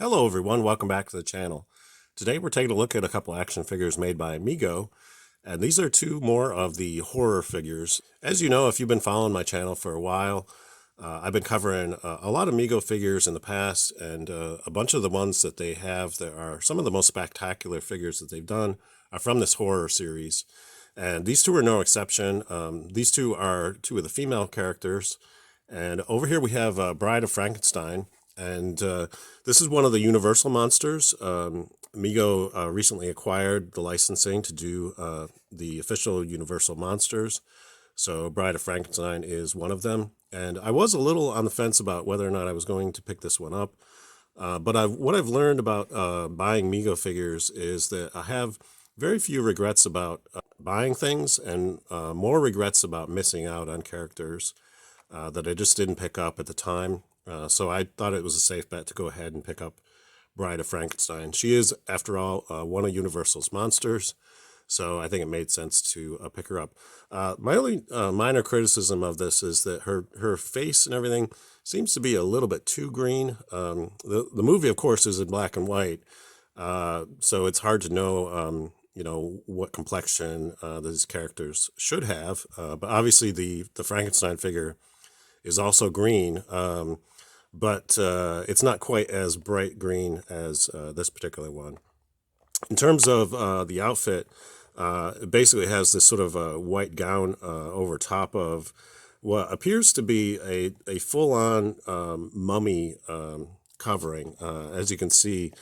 Hello everyone, welcome back to the channel. Today we're taking a look at a couple action figures made by Mego, and these are two more of the horror figures. As you know, if you've been following my channel for a while, I've been covering a lot of Mego figures in the past, and a bunch of the ones that they have that are some of the most spectacular figures that they've done are from this horror series. And these two are no exception. These two are two of the female characters. And over here we have Bride of Frankenstein. And this is one of the Universal monsters. Mego recently acquired the licensing to do the official Universal monsters. So Bride of Frankenstein is one of them. And I was a little on the fence about whether or not I was going to pick this one up. But what I've learned about buying Mego figures is that I have very few regrets about buying things and more regrets about missing out on characters that I just didn't pick up at the time. So I thought it was a safe bet to go ahead and pick up Bride of Frankenstein. She is, after all, one of Universal's monsters, so I think it made sense to pick her up. My only minor criticism of this is that her face and everything seems to be a little bit too green. The movie, of course, is in black and white, so it's hard to know, what complexion these characters should have. But obviously, the Frankenstein figure is also green. But it's not quite as bright green as this particular one. In terms of the outfit, it basically has this sort of a white gown over top of what appears to be a full-on mummy covering. As you can see,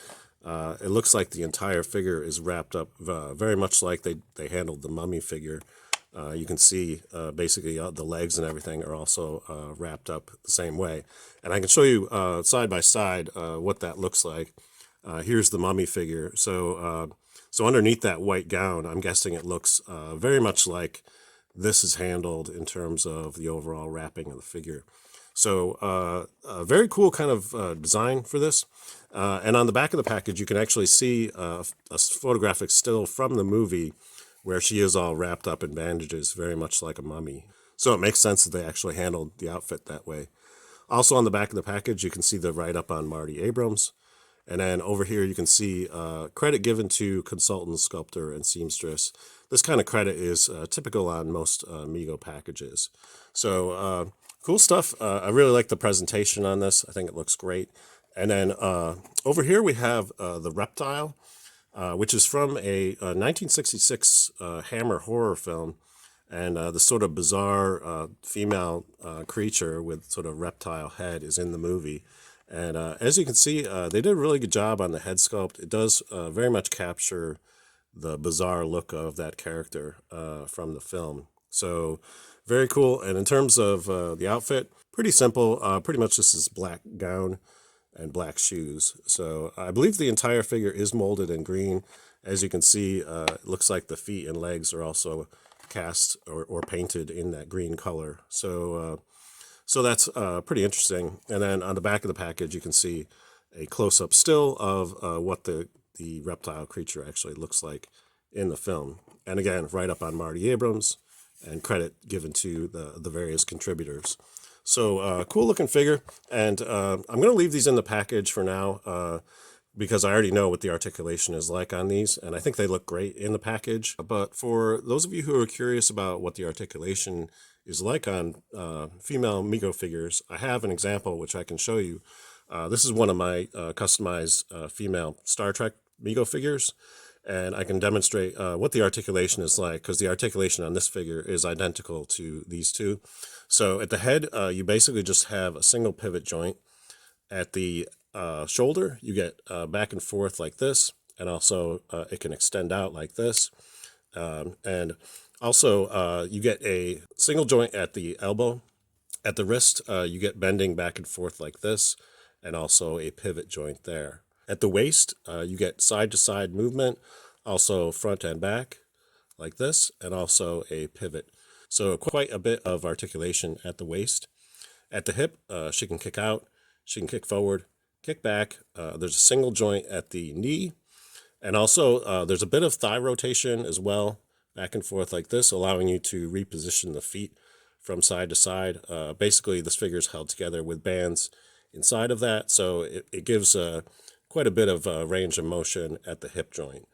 it looks like the entire figure is wrapped up very much like they handled the mummy figure. You can see basically the legs and everything are also wrapped up the same way. And I can show you side by side what that looks like. Here's the mummy figure. So underneath that white gown, I'm guessing it looks very much like this is handled in terms of the overall wrapping of the figure. So a very cool kind of design for this. And on the back of the package, you can actually see a photographic still from the movie where she is all wrapped up in bandages, very much like a mummy. So it makes sense that they actually handled the outfit that way. Also on the back of the package, you can see the write-up on Marty Abrams. And then over here, you can see credit given to consultant, sculptor, and seamstress. This kind of credit is typical on most Mego packages. So cool stuff. I really like the presentation on this. I think it looks great. And then over here, we have the Reptile, which is from a 1966 Hammer horror film. And the sort of bizarre female creature with sort of reptile head is in the movie. And as you can see, they did a really good job on the head sculpt. It does very much capture the bizarre look of that character from the film. So very cool. And in terms of the outfit, pretty simple. Pretty much this is black gown and black shoes. So I believe the entire figure is molded in green. As you can see, it looks like the feet and legs are also cast or painted in that green color. So that's pretty interesting. And then on the back of the package, you can see a close-up still of what the reptile creature actually looks like in the film. And again, right up on Marty Abrams, and credit given to the various contributors. So cool looking figure, and I'm going to leave these in the package for now because I already know what the articulation is like on these, and I think they look great in the package. But for those of you who are curious about what the articulation is like on female Mego figures, I have an example which I can show you. This is one of my customized female Star Trek Mego figures, and I can demonstrate what the articulation is like, because the articulation on this figure is identical to these two. So at the head, you basically just have a single pivot joint. At the shoulder, you get back and forth like this, and also it can extend out like this. And also, you get a single joint at the elbow. At the wrist, you get bending back and forth like this, and also a pivot joint there. At the waist, you get side-to-side movement, also front and back, like this, and also a pivot. So quite a bit of articulation at the waist. At the hip, she can kick out, she can kick forward, kick back. There's a single joint at the knee, and also there's a bit of thigh rotation as well, back and forth like this, allowing you to reposition the feet from side to side. Basically, this figure is held together with bands inside of that, so it gives quite a bit of range of motion at the hip joint.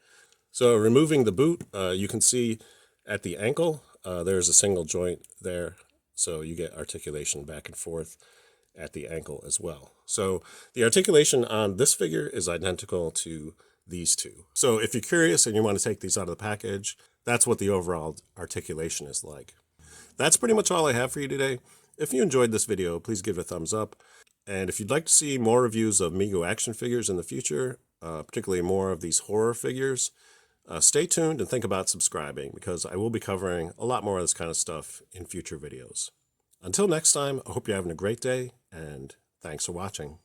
So removing the boot, you can see at the ankle, there's a single joint there. So you get articulation back and forth at the ankle as well. So the articulation on this figure is identical to these two. So if you're curious and you want to take these out of the package, that's what the overall articulation is like. That's pretty much all I have for you today. If you enjoyed this video, please give it a thumbs up. And if you'd like to see more reviews of Mego action figures in the future, particularly more of these horror figures, stay tuned and think about subscribing, because I will be covering a lot more of this kind of stuff in future videos. Until next time, I hope you're having a great day, and thanks for watching.